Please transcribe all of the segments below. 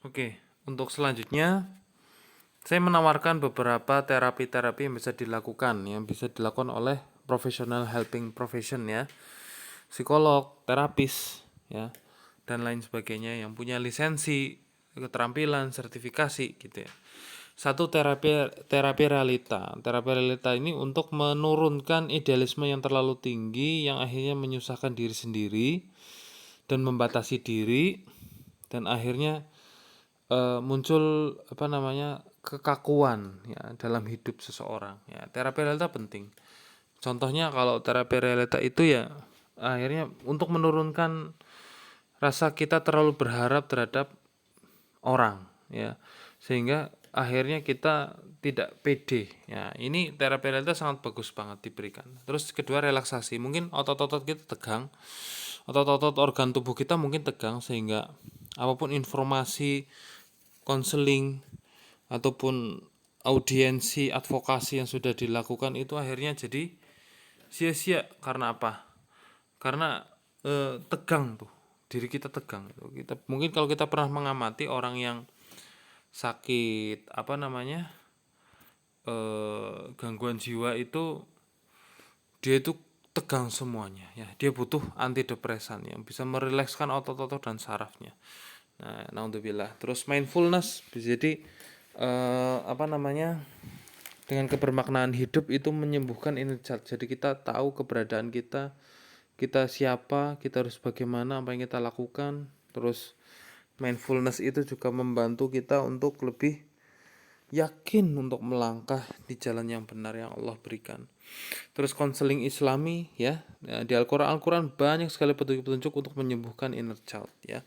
Oke, untuk selanjutnya saya menawarkan beberapa terapi-terapi yang bisa dilakukan oleh professional helping profession ya, psikolog, terapis ya, dan lain sebagainya yang punya lisensi, keterampilan, sertifikasi gitu ya. Satu terapi terapi realita. Terapi realita ini untuk menurunkan idealisme yang terlalu tinggi yang akhirnya menyusahkan diri sendiri dan membatasi diri dan akhirnya muncul kekakuan ya dalam hidup seseorang ya. Terapi realita penting. Contohnya kalau terapi realita itu ya akhirnya untuk menurunkan rasa kita terlalu berharap terhadap orang ya, sehingga akhirnya kita tidak pede ya. Ini terapi realita sangat bagus banget diberikan. Terus kedua, relaksasi. Mungkin otot-otot kita tegang, otot-otot organ tubuh kita mungkin tegang, sehingga apapun informasi konseling ataupun audiensi advokasi yang sudah dilakukan itu akhirnya jadi sia-sia. Karena apa? Karena tegang tuh, diri kita tegang. Kita mungkin kalau kita pernah mengamati orang yang sakit gangguan jiwa itu, dia itu tegang semuanya ya. Dia butuh antidepresan yang bisa merilekskan otot-otot dan sarafnya. Nah, naudzubillah. Terus mindfulness bisa jadi dengan kebermaknaan hidup itu menyembuhkan inner child. Jadi kita tahu keberadaan kita, kita siapa, kita harus bagaimana, apa yang kita lakukan. Terus mindfulness itu juga membantu kita untuk lebih yakin untuk melangkah di jalan yang benar yang Allah berikan. Terus konseling Islami ya, di Al-Qur'an banyak sekali petunjuk-petunjuk untuk menyembuhkan inner child ya.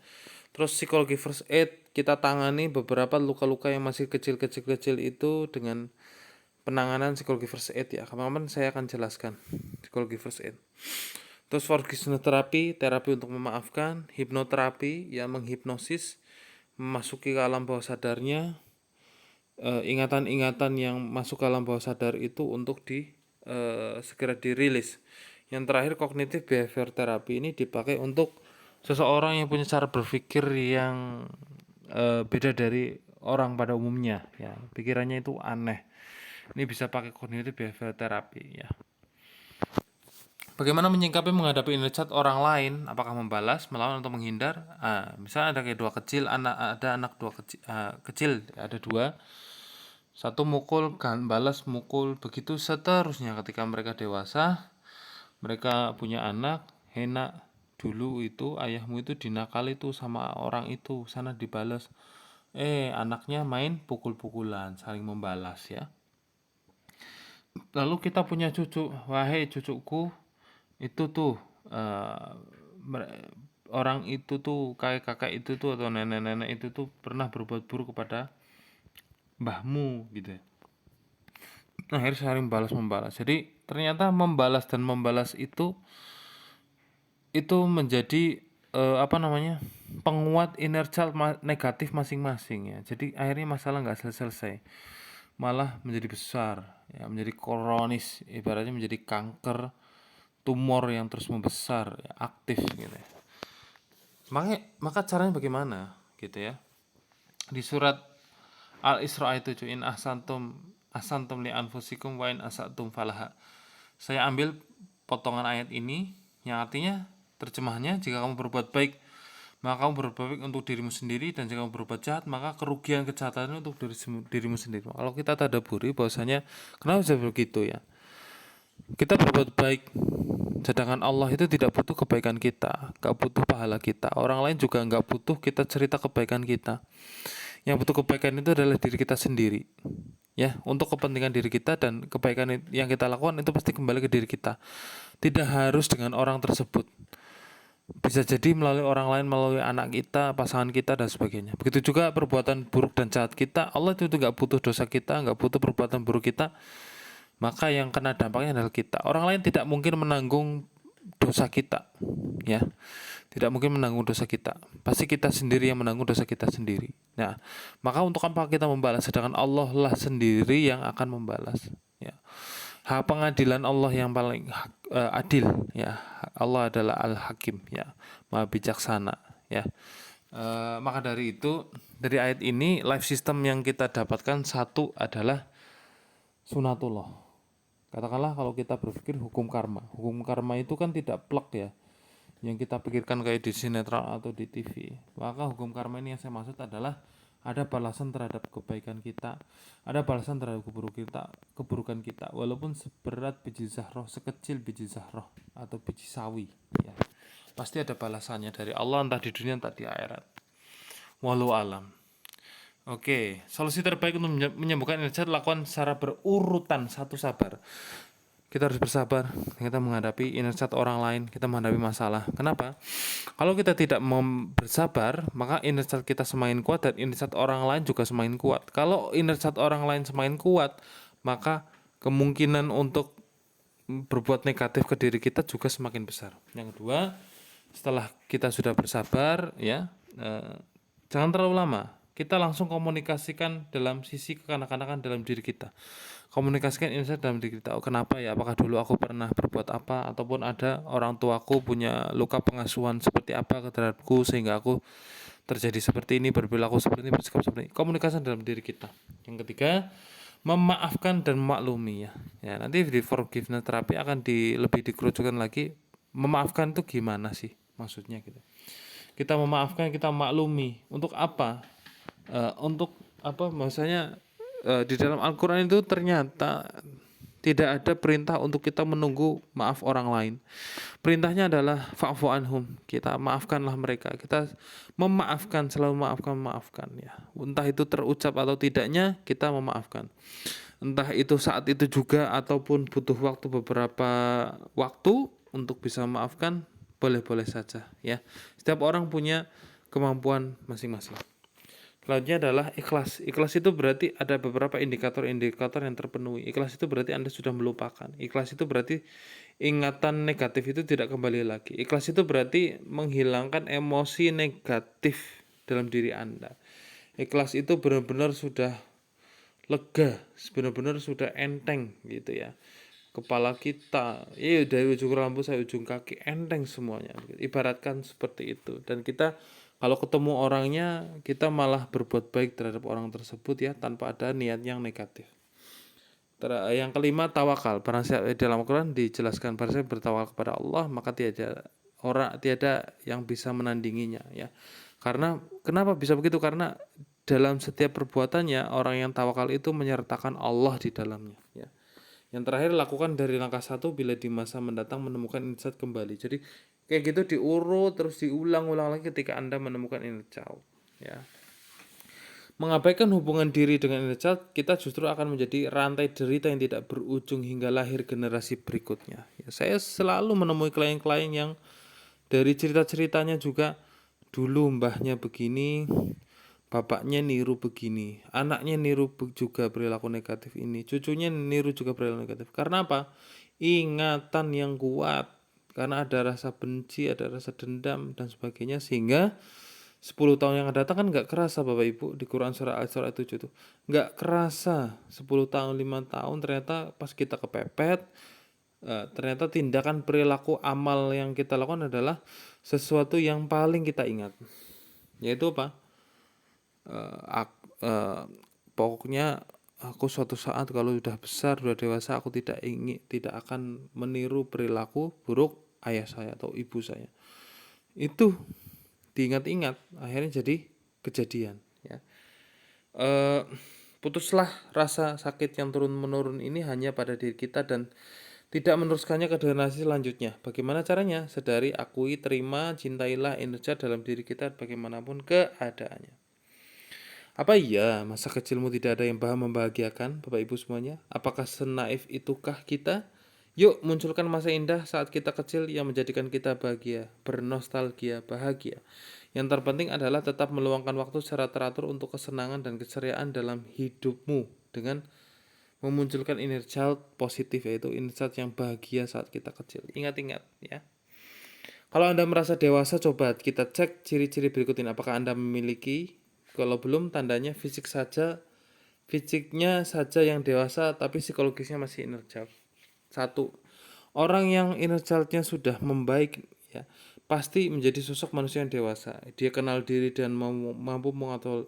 Terus psikologi first aid, kita tangani beberapa luka-luka yang masih kecil-kecil itu dengan penanganan psikologi first aid ya. Kapan-kapan saya akan jelaskan psikologi first aid. Terus forgiveness terapi, terapi untuk memaafkan, hipnoterapi yang menghipnosis, memasuki ke alam bawah sadarnya, ingatan-ingatan yang masuk ke alam bawah sadar itu untuk segera dirilis. Yang terakhir, kognitif behavior therapy ini dipakai untuk seseorang yang punya cara berpikir yang beda dari orang pada umumnya ya, pikirannya itu aneh. Ini bisa pakai kognitif behavior therapy ya. Bagaimana menyikapi menghadapi inner child orang lain? Apakah membalas, melawan, atau menghindar? Misalnya ada kayak ada anak dua kecil, ada dua. Satu mukul, kan balas mukul, begitu seterusnya. Ketika mereka dewasa, mereka punya anak, enak dulu itu ayahmu itu dinakali tuh sama orang itu, sana dibalas. Anaknya main pukul-pukulan, saling membalas ya. Lalu kita punya cucu, wahai cucuku, itu tuh orang itu tuh, kakek-kakek itu tuh atau nenek-nenek itu tuh pernah berbuat buruk kepada mbahmu gitu ya. Nah, akhirnya saling balas membalas. Jadi ternyata membalas dan membalas itu menjadi penguat inner child negatif masing-masing ya. Jadi akhirnya masalah nggak selesai, malah menjadi besar ya, menjadi kronis, ibaratnya menjadi kanker, tumor yang terus membesar ya, aktif gitu ya. Maka caranya bagaimana gitu ya. Di surat Al-Isra itu, in ahsantum li anfusikum wa in asatum falaha. Saya ambil potongan ayat ini yang artinya, terjemahannya, jika kamu berbuat baik maka kamu berbuat baik untuk dirimu sendiri, dan jika kamu berbuat jahat maka kerugian kejahatan untuk dirimu sendiri. Kalau kita tadaburi bahwasanya kenapa bisa begitu ya, kita berbuat baik sedangkan Allah itu tidak butuh kebaikan kita, gak butuh pahala kita. Orang lain juga gak butuh kita cerita kebaikan kita. Yang butuh kebaikan itu adalah diri kita sendiri ya, untuk kepentingan diri kita, dan kebaikan yang kita lakukan itu pasti kembali ke diri kita, tidak harus dengan orang tersebut. Bisa jadi melalui orang lain, melalui anak kita, pasangan kita, dan sebagainya. Begitu juga perbuatan buruk dan jahat kita, Allah itu gak butuh dosa kita, gak butuh perbuatan buruk kita, maka yang kena dampaknya adalah kita. Orang lain tidak mungkin menanggung dosa kita ya, tidak mungkin menanggung dosa kita, pasti kita sendiri yang menanggung dosa kita sendiri. Nah, maka untuk apa kita membalas sedangkan Allah lah sendiri yang akan membalas ya. Hak pengadilan Allah yang paling adil ya. Allah adalah Al-Hakim ya, Maha bijaksana ya. Maka dari itu, dari ayat ini life system yang kita dapatkan satu adalah sunatullah. Katakanlah kalau kita berpikir hukum karma itu kan tidak plek ya, yang kita pikirkan kayak di sinetron atau di TV. Maka hukum karma ini yang saya maksud adalah ada balasan terhadap kebaikan kita, ada balasan terhadap keburukan kita, walaupun seberat biji zahroh, sekecil biji zahroh atau biji sawi, ya. Pasti ada balasannya dari Allah, entah di dunia entah di akhirat. Walau alam. Oke, solusi terbaik untuk menyembuhkan energi lakukan secara berurutan, satu, sabar. Kita harus bersabar, kita menghadapi insight orang lain, kita menghadapi masalah. Kenapa? Kalau kita tidak mau bersabar, maka insight kita semakin kuat dan insight orang lain juga semakin kuat. Kalau insight orang lain semakin kuat, maka kemungkinan untuk berbuat negatif ke diri kita juga semakin besar. Yang kedua, setelah kita sudah bersabar, ya, jangan terlalu lama. Kita langsung komunikasikan dalam sisi kekanak-kanakan dalam diri kita. Komunikasikan insight dalam diri kita. Oh, kenapa ya? Apakah dulu aku pernah berbuat apa? Ataupun ada orang tuaku punya luka pengasuhan seperti apa terhadapku sehingga aku terjadi seperti ini, berperilaku seperti ini, bersikap seperti ini. Komunikasi dalam diri kita. Yang ketiga, memaafkan dan memaklumi ya. Ya, nanti di forgiveness terapi akan lebih dikerucutkan lagi. Memaafkan itu gimana sih maksudnya gitu. Kita memaafkan, kita maklumi. Untuk apa? Untuk apa? Maksudnya di dalam Al-Quran itu ternyata tidak ada perintah untuk kita menunggu maaf orang lain. Perintahnya adalah fa'fu anhum. Kita maafkanlah mereka. Kita memaafkan, selalu memaafkan ya. Entah itu terucap atau tidaknya, kita memaafkan. Entah itu saat itu juga ataupun butuh waktu beberapa waktu untuk bisa memaafkan, boleh-boleh saja ya. Setiap orang punya kemampuan masing-masing. Selanjutnya adalah ikhlas. Ikhlas itu berarti ada beberapa indikator-indikator yang terpenuhi. Ikhlas itu berarti Anda sudah melupakan. Ikhlas itu berarti ingatan negatif itu tidak kembali lagi. Ikhlas itu berarti menghilangkan emosi negatif dalam diri Anda. Ikhlas itu benar-benar sudah lega, benar-benar sudah enteng gitu ya. Kepala kita, dari ujung rambut sampai ujung kaki enteng semuanya. Ibaratkan seperti itu. Dan kita kalau ketemu orangnya, kita malah berbuat baik terhadap orang tersebut ya, tanpa ada niat yang negatif. Yang kelima, tawakal. Dalam Al-Quran dijelaskan, barang siapa bertawakal kepada Allah, maka tiada yang bisa menandinginya ya. Karena kenapa bisa begitu? Karena dalam setiap perbuatannya orang yang tawakal itu menyertakan Allah di dalamnya ya. Yang terakhir, lakukan dari langkah 1 bila di masa mendatang menemukan insight kembali. Jadi kayak gitu diurut terus diulang-ulang lagi ketika Anda menemukan insight ya. Mengabaikan hubungan diri dengan insight, kita justru akan menjadi rantai derita yang tidak berujung hingga lahir generasi berikutnya ya. Saya selalu menemui klien-klien yang dari cerita-ceritanya juga dulu mbahnya begini, bapaknya niru begini, anaknya niru juga perilaku negatif ini, cucunya niru juga perilaku negatif. Karena apa? Ingatan yang kuat, karena ada rasa benci, ada rasa dendam dan sebagainya, sehingga 10 tahun yang akan datang kan gak kerasa Bapak Ibu, di Quran surah Al-Surah 7 itu gak kerasa 10 tahun, 5 tahun, ternyata pas kita kepepet, ternyata tindakan perilaku amal yang kita lakukan adalah sesuatu yang paling kita ingat, yaitu apa? Pokoknya aku suatu saat kalau sudah besar, sudah dewasa, aku tidak akan meniru perilaku buruk ayah saya atau ibu saya. Itu diingat-ingat, akhirnya jadi kejadian ya. Putuslah rasa sakit yang turun-menurun ini hanya pada diri kita dan tidak meneruskannya ke generasi selanjutnya. Bagaimana caranya? Sadari, akui, terima, cintailah energi dalam diri kita bagaimanapun keadaannya. Apa iya masa kecilmu tidak ada yang membahagiakan, Bapak Ibu semuanya? Apakah senaif itukah kita? Yuk munculkan masa indah saat kita kecil yang menjadikan kita bahagia, bernostalgia, bahagia. Yang terpenting adalah tetap meluangkan waktu secara teratur untuk kesenangan dan keceriaan dalam hidupmu dengan memunculkan inner child positif, yaitu inner child yang bahagia saat kita kecil. Ingat-ingat ya. Kalau Anda merasa dewasa, coba kita cek ciri-ciri berikut ini. Apakah Anda memiliki? Kalau belum, tandanya fisiknya saja yang dewasa, tapi psikologisnya masih inner child. 1. Orang yang inner child-nya sudah membaik ya, pasti menjadi sosok manusia yang dewasa. Dia kenal diri dan mampu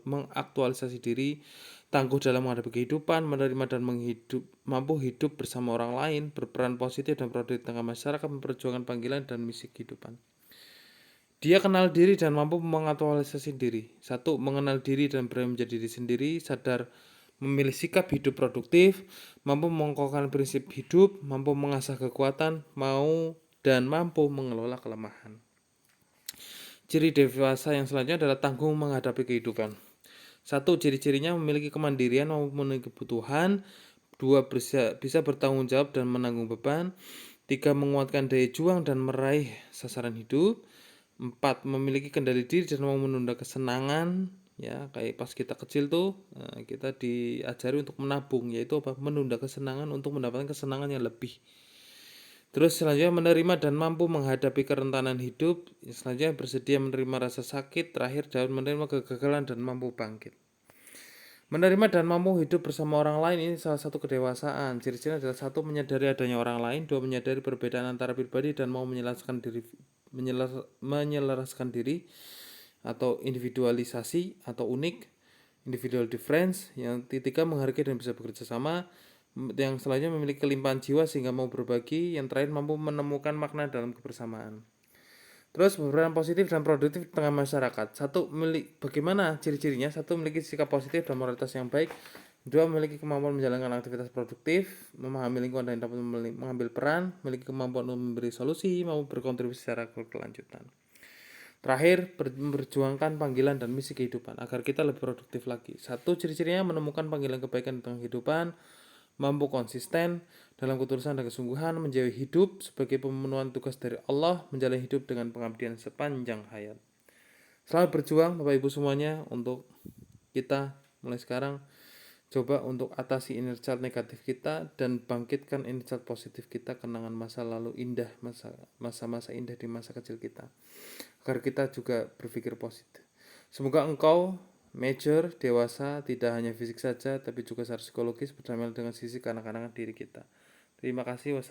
mengaktualisasi diri, tangguh dalam menghadapi kehidupan, menerima dan mampu hidup bersama orang lain, berperan positif dan produktif di tengah masyarakat, memperjuangkan panggilan dan misi kehidupan. Dia kenal diri dan mampu mengaktualisasi diri. Satu, mengenal diri dan berani menjadi diri sendiri, sadar memilih sikap hidup produktif, mampu mengokohkan prinsip hidup, mampu mengasah kekuatan, mampu mengelola kelemahan. Ciri dewasa yang selanjutnya adalah tangguh menghadapi kehidupan. Satu, ciri-cirinya memiliki kemandirian, mampu memenuhi kebutuhan. Dua, bisa bertanggung jawab dan menanggung beban. Tiga, menguatkan daya juang dan meraih sasaran hidup. 4, memiliki kendali diri dan mau menunda kesenangan. Ya, kayak pas kita kecil tuh kita diajari untuk menabung, yaitu apa? Menunda kesenangan untuk mendapatkan kesenangan yang lebih. Terus selanjutnya menerima dan mampu menghadapi kerentanan hidup. Selanjutnya bersedia menerima rasa sakit. Terakhir dapat menerima kegagalan dan mampu bangkit. Menerima dan mampu hidup bersama orang lain ini salah satu kedewasaan. Ciri-cirinya adalah satu, menyadari adanya orang lain. Dua, menyadari perbedaan antara pribadi dan mau menyelaraskan diri atau individualisasi atau unik, individual difference. Yang ketiga, menghargai dan bisa bekerja sama. Yang selanjutnya memiliki kelimpahan jiwa sehingga mau berbagi. Yang terakhir, mampu menemukan makna dalam kebersamaan. Terus berperan positif dan produktif di tengah masyarakat. Satu, bagaimana ciri-cirinya? Satu, memiliki sikap positif dan moralitas yang baik. Dua, memiliki kemampuan menjalankan aktivitas produktif, memahami lingkungan dan dapat mengambil peran, memiliki kemampuan untuk memberi solusi, mau berkontribusi secara berkelanjutan. Terakhir, memperjuangkan panggilan dan misi kehidupan agar kita lebih produktif lagi. Satu, ciri-cirinya menemukan panggilan kebaikan di tengah kehidupan, mampu konsisten dalam ketulusan dan kesungguhan, menjauhi hidup sebagai pemenuhan tugas dari Allah, menjalani hidup dengan pengabdian sepanjang hayat. Selamat berjuang Bapak Ibu semuanya untuk kita mulai sekarang. Coba untuk atasi inner child negatif kita dan bangkitkan inner child positif kita, kenangan masa lalu indah, masa-masa indah di masa kecil kita, agar kita juga berpikir positif. Semoga engkau mature, dewasa, tidak hanya fisik saja, tapi juga secara psikologis, berdamai dengan sisi kanak-kanakan diri kita. Terima kasih.